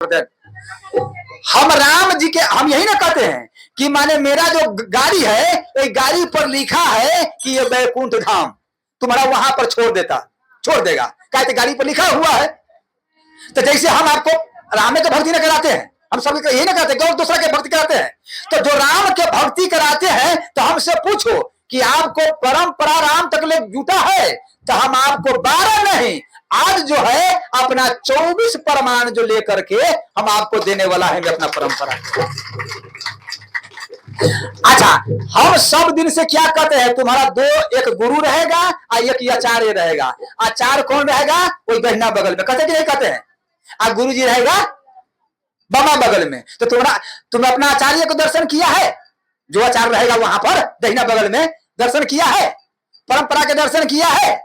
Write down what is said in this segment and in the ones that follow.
हम राम जी के, हम यही ना कहते हैं कि माने मेरा जो गाड़ी है, तो गाड़ी पर लिखा है कि ये बैकुंठ धाम, तुम्हारा वहां पर छोड़ देगा, कहते गाड़ी पर लिखा हुआ है। तो जैसे हम आपको राम में तो भक्ति न कराते हैं, हम सब यही ना कहते हैं, दूसरा के भक्ति कराते हैं। तो जो राम के भक्ति कराते हैं, तो हमसे पूछो कि आपको परंपरा राम तक ले जुटा है, तो हम आपको 12 नहीं, आज जो है अपना 24 प्रमाण जो लेकर के हम आपको देने वाला है अपना परंपरा। अच्छा, हम सब दिन से क्या कहते हैं, तुम्हारा एक गुरु रहेगा और एक आचार्य रहेगा। आचार्य कौन रहेगा? कोई गहना बगल में, कहते कि नहीं कहते हैं। और गुरु जी रहेगा बाबा बगल में। तो तुम अपना आचार्य को दर्शन किया है? जो आचार्य रहेगा वहां पर दहिना बगल में, दर्शन किया है? परंपरा के दर्शन किया है?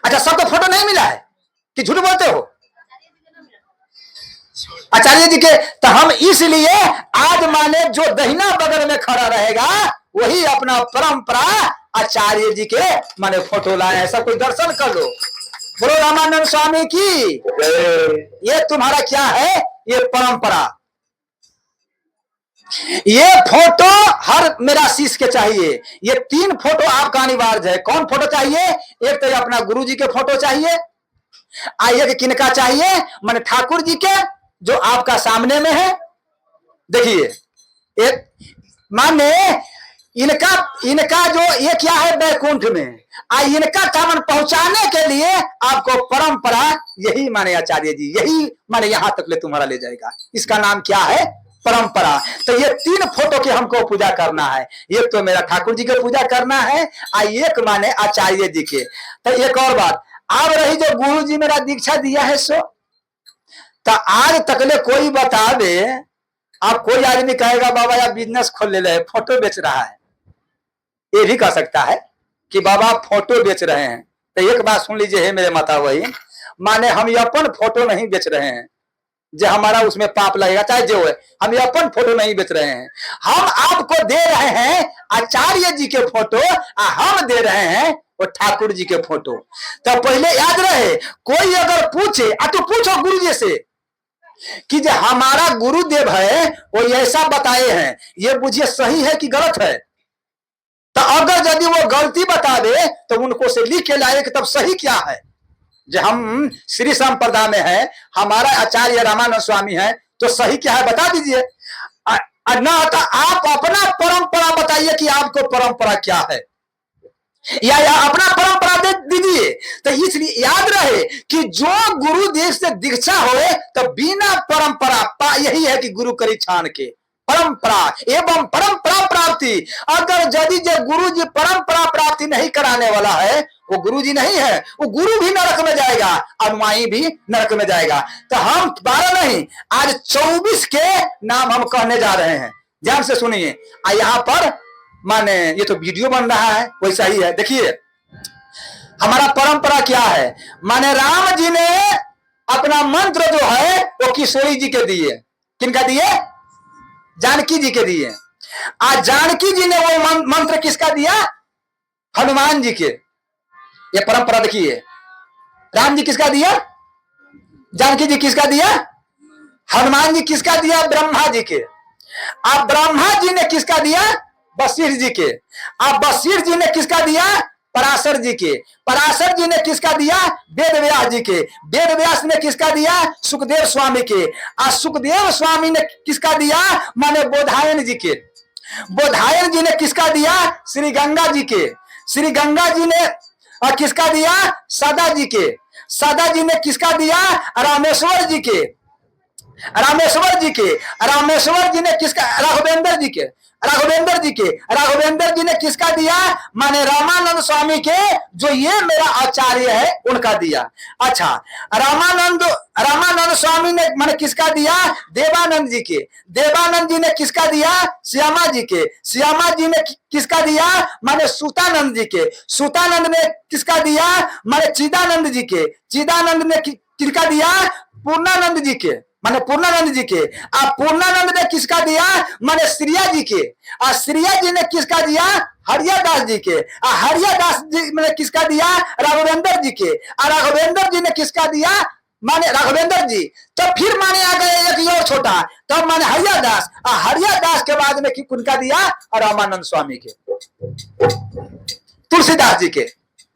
अच्छा, सबको फोटो नहीं मिला है कि झूठ बोलते हो? आचार्य जी के, तो हम इसलिए आज माने जो दहिना बगल में खड़ा रहेगा वही अपना परंपरा आचार्य जी के माने फोटो लाए हैं। सब कोई दर्शन कर लो। बोलो रामानंद स्वामी की। ये तुम्हारा क्या है? ये परंपरा। ये फोटो हर मेरा शिष्य के चाहिए। ये 3 फोटो आपका अनिवार्य है। कौन फोटो चाहिए? एक तो अपना गुरु जी के फोटो चाहिए, एक किनका चाहिए? माने ठाकुर जी के, जो आपका सामने में है। देखिए, एक माने इनका जो ये क्या है बैकुंठ में, इनका कामन पहुंचाने के लिए आपको परंपरा यही माने आचार्य जी, यही माने यहां तक ले तुम्हारा ले जाएगा। इसका नाम क्या है? परंपरा। तो ये 3 फोटो की हमको पूजा करना है। एक तो मेरा ठाकुर जी की पूजा करना है, एक माने आचार्य जी के। तो एक और बात, अब रही जो गुरु जी मेरा दीक्षा दिया है सो, तो आज तकले कोई बता दे, आप कोई आदमी कहेगा बाबा यार बिजनेस खोल ले, फोटो बेच रहा है, ये भी कह सकता है कि बाबा फोटो बेच रहे हैं। तो एक बात सुन लीजिए, है मेरे माता वही, माने हम अपन फोटो नहीं बेच रहे हैं जो हमारा उसमें पाप लगेगा, चाहे जो है, हम अपन फोटो नहीं बेच रहे हैं। हम आपको दे रहे हैं आचार्य जी के फोटो, हम दे रहे हैं वो ठाकुर जी के फोटो। तो पहले याद रहे, कोई अगर पूछे, तो पूछो गुरु जी से कि जो हमारा गुरुदेव है वो ऐसा बताए हैं, ये बुझिए सही है कि गलत है। तो अगर यदि वो गलती बता दे तो उनको से लिख के लाए कि तब सही क्या है। जो हम श्री संप्रदाय में है, हमारा आचार्य रामानंद स्वामी है, तो सही क्या है बता दीजिए। ना तो आप अपना परंपरा बताइए कि आपको परंपरा क्या है, या अपना परंपरा दे दीजिए। तो इसलिए याद रहे कि जो गुरुदेव से दीक्षा होए तो बिना परंपरा, यही है कि गुरु करी छान के, परंपरा एवं परंपरा प्राप्ति। अगर यदि जो गुरु जी परंपरा प्राप्ति नहीं कराने वाला है, वो गुरु जी नहीं है, वो गुरु भी नरक में जाएगा, अनुयायी भी नरक में जाएगा। तो हम 12 नहीं, आज 24 के नाम हम कहने जा रहे हैं। ध्यान से सुनिए। यहाँ पर माने ये तो वीडियो बन रहा है, वैसा ही है। देखिए हमारा परंपरा क्या है। माने राम जी ने अपना मंत्र जो है वो किशोरी जी के दिए। किनका दिए? जानकी जी के दिए। आज जानकी जी ने वो मंत्र किसका दिया? हनुमान जी के। ये परंपरा देखिए, राम जी किसका दिया? जानकी जी किसका दिया? हनुमान जी किसका दिया? ब्रह्मा जी के। अब ब्रह्मा जी ने किसका दिया? बशीर जी के। अब बशीर जी ने किसका दिया? पराशर जी के। पराशर जी ने किसका दिया? वेद व्यास जी के। वेद व्यास ने किसका दिया? सुखदेव स्वामी के। और सुखदेव स्वामी ने किसका दिया? माने बोधायन जी के। बोधायन जी ने किसका दिया? श्री गंगा जी के। श्री गंगा जी ने किसका दिया? सदा जी के। सदा जी ने किसका दिया? रामेश्वर जी के। रामेश्वर जी के। रामेश्वर जी ने किसका? राघवेंद्र जी के। राघवेंद्र जी के। राघवेंद्र जी ने किसका दिया? माने रामानंद स्वामी के, जो ये मेरा आचार्य है उनका दिया। अच्छा, रामानंद स्वामी ने माने किसका दिया? देवानंद जी के। देवानंद जी ने किसका दिया? श्यामा जी के। श्यामा जी ने किसका दिया? माने सूतानंद जी के। सूतानंद ने किसका दिया? माने चिदानंद जी के। चिदानंद ने किसका दिया? पूर्णानंद जी के, माने पूर्णानंद जी के। आप पूर्णानंद ने किसका दिया? माने श्रिया जी के। और श्रिया जी ने किसका दिया? हरियादास जी के। और हरियादास जी ने किसका दिया? राघवेंद्र जी के। और राघवेंद्र जी ने किसका दिया? माने राघवेंद्र जी। तो फिर माने अगर तब माने हरियादास, हरियादास के बाद में किनका दिया, रामानंद स्वामी के, तुलसीदास जी के।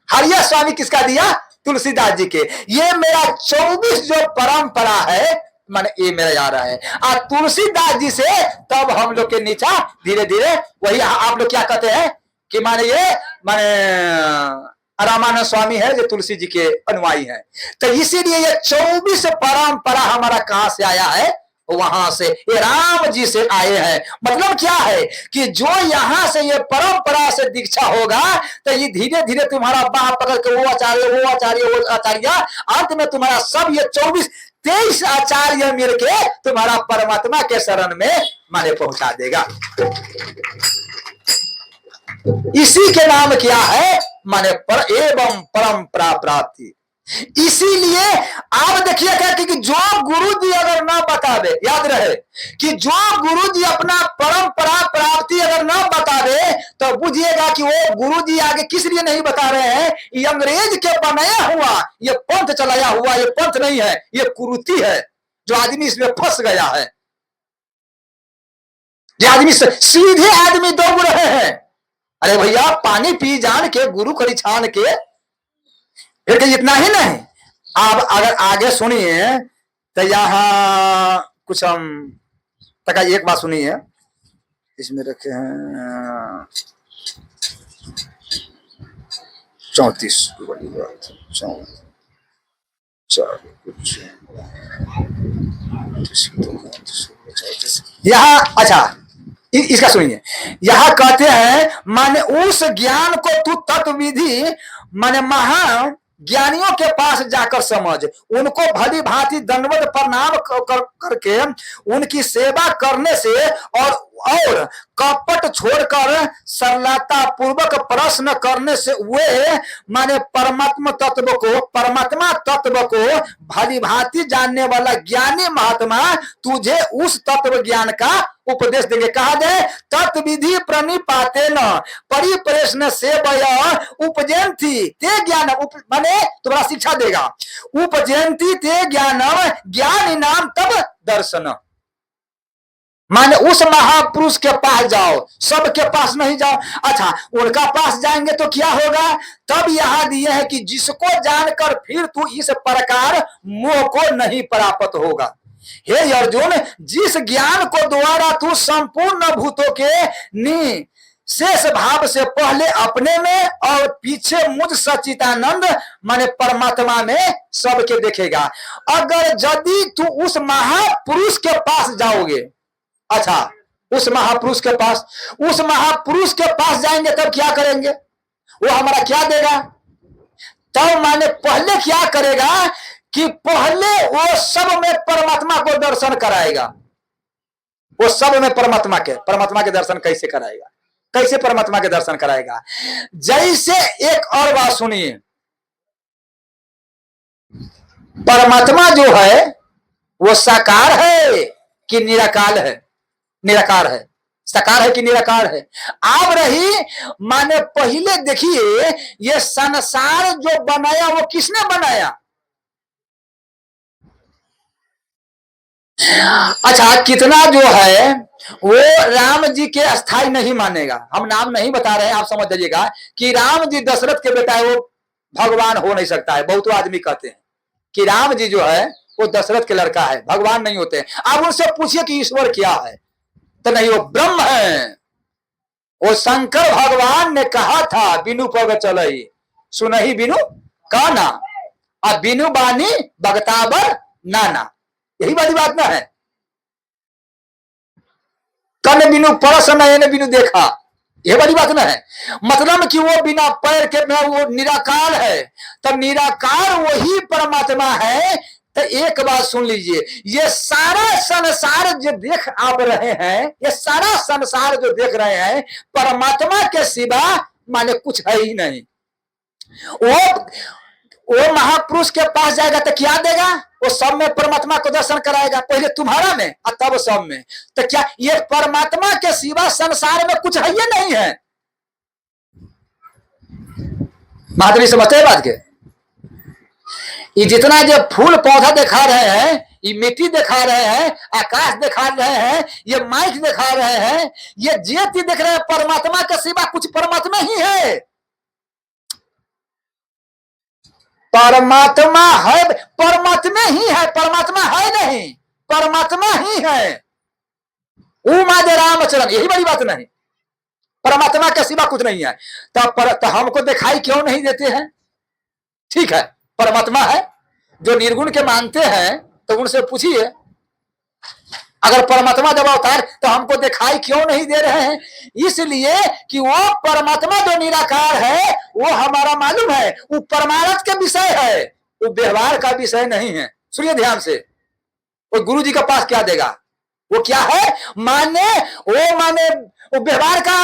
हरिया स्वामी किसका दिया, तुलसीदास जी के। ये मेरा 24 जो परंपरा है माने ये मेरा जा रहा है। और तुलसीदास जी से तब हम लोग के नीचा धीरे धीरे वही आप लोग क्या कहते हैं कि माने ये माने रामानंद स्वामी है जो तुलसी जी के अनुयायी है। तो इसीलिए ये 24 परंपरा हमारा कहां से आया है, वहां से, ये राम जी से आए हैं। मतलब क्या है कि जो यहां से ये परंपरा से दीक्षा होगा तो ये धीरे धीरे तुम्हारा बाह पकड़ के वो आचार्य वो आचार्य वो आचार्य, अंत में तुम्हारा सब ये 23 आचार्य मिलके तुम्हारा परमात्मा के शरण में माने पहुंचा देगा। इसी के नाम क्या है माने पर एवं परंपरा प्राप्ति। इसीलिए आप देखिएगा कि जो गुरु जी अगर ना बतावे, याद रहे कि जो गुरु जी अपना परंपरा प्राप्ति अगर ना बतावे तो बुझिएगा कि वो गुरु जी आगे किस लिए नहीं बता रहे हैं। ये अंग्रेज के बनाया हुआ ये पंथ चलाया हुआ ये पंथ नहीं है, ये कुरीति है जो आदमी इसमें फंस गया है। ये आदमी सीधे आदमी दौड़ रहे हैं। अरे भैया पानी पी जान के गुरु करी छान के, फिर इतना ही नहीं, आप अगर आगे सुनिए तो यहां कुछ हम तक एक बात सुनिए, इसमें रखे हैं 34 बड़ी बात, यहां अच्छा इसका सुनिए। यहां कहते हैं माने उस ज्ञान को तू तत्वविधि माने महा ज्ञानियों के पास जाकर समझ, उनको भली भांति दंडवत प्रणाम करके उनकी सेवा करने से और कपट छोड़कर सरलता पूर्वक प्रश्न करने से वे माने परमात्मा तत्व को भली भांति जानने वाला ज्ञानी महात्मा तुझे उस तत्व ज्ञान का उपदेश देंगे। कहा जाए तत्विधि प्रणिपाते न परिप्रश्न से उपजयंती ते ज्ञान माने तुम्हारा शिक्षा देगा। उपजयंती ते ज्ञान ज्ञान नाम तब दर्शन, माने उस महापुरुष के पास जाओ, सबके पास नहीं जाओ। अच्छा उनका पास जाएंगे तो क्या होगा, तब यहां दिए है कि जिसको जानकर फिर तू इस प्रकार मोह को नहीं प्राप्त होगा। हे अर्जुन, जिस ज्ञान को द्वारा तू संपूर्ण भूतों के शेष भाव से पहले अपने में और पीछे मुझ सच्चिदानंद माने परमात्मा में सबके देखेगा। अगर यदि तू उस महापुरुष के पास जाओगे, अच्छा उस महापुरुष के पास जाएंगे तब क्या करेंगे, वो हमारा क्या देगा, तब माने पहले क्या करेगा कि पहले वो सब में परमात्मा को दर्शन कराएगा। वो सब में परमात्मा के दर्शन कैसे कराएगा, कैसे परमात्मा के दर्शन कराएगा। जैसे एक और बात सुनिए, परमात्मा जो है वो साकार है कि निराकार है, निराकार है, साकार है कि निराकार है। आप रही माने पहले देखिए ये संसार जो बनाया वो किसने बनाया, अच्छा कितना जो है वो राम जी के अस्थाई नहीं मानेगा। हम नाम नहीं बता रहे हैं, आप समझ जाइएगा कि राम जी दशरथ के बेटा है, वो भगवान हो नहीं सकता है। बहुत आदमी कहते हैं कि राम जी जो है वो दशरथ के लड़का है, भगवान नहीं होते। आप उनसे पूछिए कि ईश्वर क्या है, तो नहीं वो ब्रह्म है। वो शंकर भगवान ने कहा था बिनु पग चलई सुनही बिनु काना और बिनु बानी बगताबर नाना, यही वाली बात ना है। कन बिनु परस नयन बिनु देखा, यह वाली बात ना है। मतलब कि वो बिना पैर के वो निराकार है, तब निराकार वही परमात्मा है। तो एक बात सुन लीजिए, ये सारा संसार जो देख आप रहे हैं, ये सारा संसार जो देख रहे हैं परमात्मा के सिवा माने कुछ है ही नहीं। वो महापुरुष के पास जाएगा तो क्या देगा, वो सब में परमात्मा को दर्शन कराएगा, पहले तुम्हारा में और तब सब में। तो क्या ये परमात्मा के सिवा संसार में कुछ है ही नहीं है। महादेवी समझते हैं बात के, ये जितना जो फूल पौधा दिखा रहे हैं ये मिट्टी दिखा रहे हैं, आकाश दिखा रहे हैं, ये माइक दिखा रहे हैं, ये ज्योति दिख रहे हैं, परमात्मा के सिवा कुछ परमात्मा ही है। परमात्मा है, परमात्मा ही है, परमात्मा है नहीं, परमात्मा ही है। उमा दे रामचरण, यही बड़ी बात नहीं, परमात्मा के सिवा कुछ नहीं है। तो हमको दिखाई क्यों नहीं देते हैं? ठीक है, परमात्मा है, जो निर्गुण के मानते हैं तो उनसे पूछिए, अगर परमात्मा जब अवतार तो हमको दिखाई क्यों नहीं दे रहे हैं? इसलिए कि वो परमात्मा जो निराकार है वो हमारा मालूम है, वो परमार्थ के विषय है, वो व्यवहार का विषय नहीं है। सुनिए ध्यान से, वो गुरु जी के पास क्या देगा? वो क्या है? माने वो व्यवहार का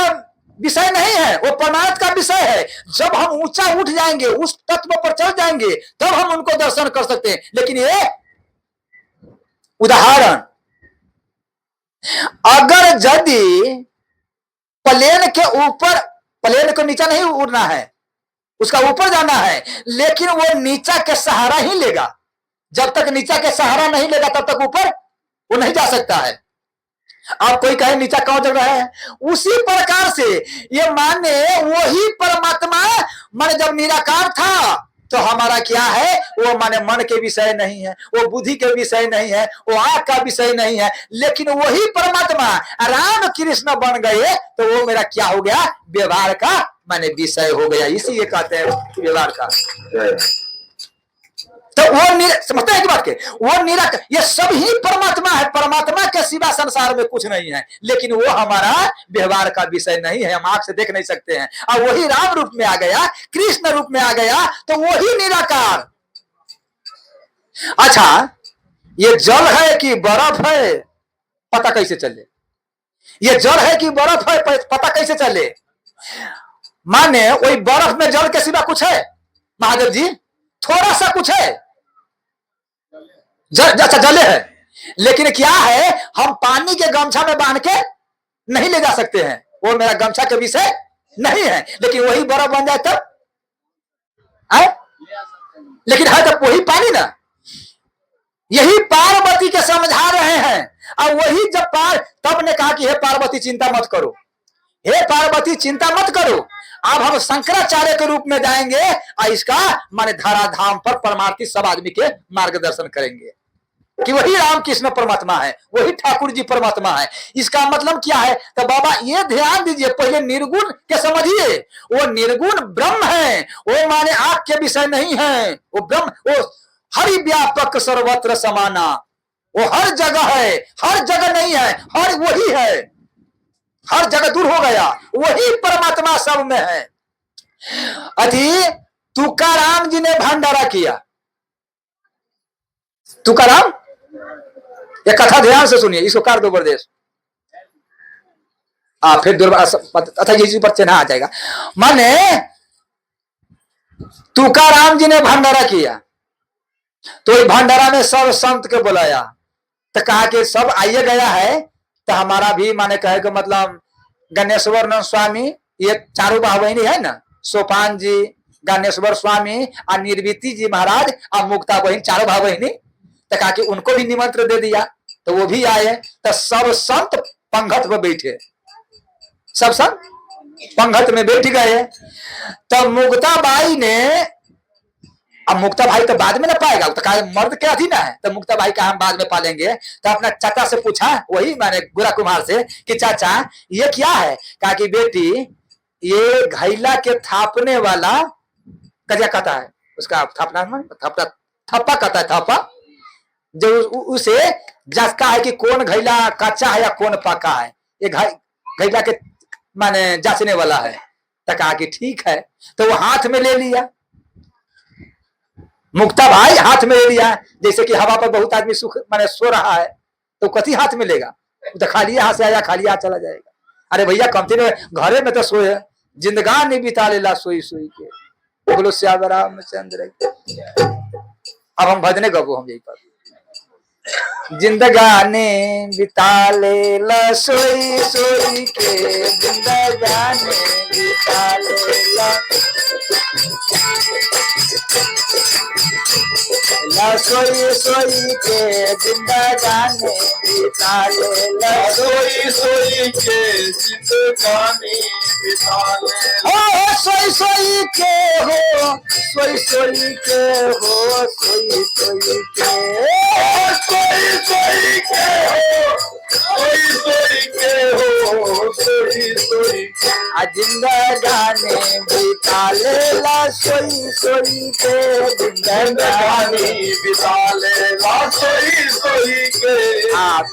विषय नहीं है, वो परमार्थ का विषय है। जब हम ऊंचा उठ जाएंगे, उस तत्व पर चढ़ जाएंगे, तब हम उनको दर्शन कर सकते हैं। लेकिन ये उदाहरण, अगर यदि प्लेन के ऊपर, प्लेन को नीचा नहीं उड़ना है, उसका ऊपर जाना है, लेकिन वो नीचा के सहारा ही लेगा। जब तक नीचा के सहारा नहीं लेगा तब तक ऊपर वो नहीं जा सकता है। आप कोई कहे नीचा कौन जग रहा है, उसी प्रकार से ये माने वही परमात्मा माने जब निराकार था तो हमारा क्या है, वो माने मन के विषय नहीं है, वो बुद्धि के विषय नहीं है, वो आंख का विषय नहीं है। लेकिन वही परमात्मा राम कृष्ण बन गए तो वो मेरा क्या हो गया? व्यवहार का माने विषय हो गया। इसीलिए कहते हैं व्यवहार का। तो वो समझते हैं कि बात के, वो निराकार, ये सब ही परमात्मा है, परमात्मा के सिवा संसार में कुछ नहीं है। लेकिन वो हमारा व्यवहार का विषय नहीं है, हम आंख से देख नहीं सकते हैं। और वही राम रूप में आ गया, कृष्ण रूप में आ गया, तो वही निराकार। अच्छा, ये जल है कि बर्फ है, पता कैसे चले? ये जल है कि बर्फ है, पता कैसे चले? माने वही बर्फ में जल के सिवा कुछ है महादेव जी? थोड़ा सा कुछ है, अच्छा जले है, लेकिन क्या है, हम पानी के गमछा में बांध के नहीं ले जा सकते हैं, वो मेरा गमछा के विषय नहीं है। लेकिन वही बर्फ बन जाए तब है, लेकिन है तब वही पानी ना। यही पार्वती के समझा रहे हैं। और वही जब तब ने कहा कि हे पार्वती चिंता मत करो, हे पार्वती चिंता मत करो, अब हम शंकराचार्य के रूप में जाएंगे और इसका माने धराधाम पर परमार्थी सब आदमी के मार्गदर्शन करेंगे कि वही रामकृष्ण परमात्मा है, वही ठाकुर जी परमात्मा है। इसका मतलब क्या है? तो बाबा ये ध्यान दीजिए, पहले निर्गुण के समझिए। वो निर्गुण ब्रह्म है, वो माने आंख के विषय नहीं है, वो ब्रह्म, वो हरि व्यापक सर्वत्र समाना, वो हर जगह है, हर जगह नहीं है, हर वही है, हर जगह दूर हो गया, वही परमात्मा सब में है। अति तुकाराम जी ने भंडारा किया। तुकाराम, ये कथा ध्यान से सुनिए, इसको कर दो प्रदेश, फिर अच्छा ये पर चिन्ह आ जाएगा। माने तुकाराम जी ने भंडारा किया, तो भंडारा में सब संत के बुलाया, तो कहा कि सब आइए गया है, तो हमारा भी माने कहे कि मतलब गणेश्वर स्वामी, ये चारों भाई बहनी है ना, सोपान जी, गणेश्वर स्वामी और निर्विति जी महाराज और मुक्ता बहन, चारों भाई बहनी, तो कहा कि उनको भी निमंत्रण दे दिया, तो वो भी आए। तो सब संत पंगत में बैठे, सब संत पंगत में बैठ गए। तो मुक्ता बाई ने, अब मुक्ता भाई तो बाद में ना पाएगा, तो कहा मर्द क्या थी ना है, तो मुक्ता भाई का हम बाद में पालेंगे। तो अपना चाचा से पूछा, वही मैंने गोरा कुमार से, कि चाचा ये क्या है? कहा कि बेटी ये घैला के थापने वाला क्या कहता है उसका, थापना थप्पा कहता है, थप्पा जो उसे जांचता है कि कौन घैला कच्चा है या कौन पका है, ये घैला के माने जांचने वाला है। तो कहा कि ठीक है, तो वो हाथ में ले लिया, मुक्ता भाई हाथ में ले लिया। जैसे कि हवा पर बहुत आदमी सुख माने सो रहा है, तो कथी हाथ में लेगा, तो खाली हाथ से आया, खाली हाथ चला जाएगा। अरे भैया कमती में घरे में तो सोए, जिंदगानी बिता लेला सोई सोई के, बोलो श्याम रामचंद्र। अब हम भजने गबो, हम यही पर जिंदगानी बिता लेला सोई सोई के, जिंदगानी बिता लेला ला सोई सोई के जिंदगानी बिता ले ला सोई सोई के जिंदगानी बिता ले हो सोई सोई के हो सोई सोई के हो सोई सोई के सोई सोई के हो सोई सोई के हो सोई सोई आ जिंदगानी बिता ले ला सोई सोई के जिंदगानी जिंदगानी बिता ले ला सोई सोई के आप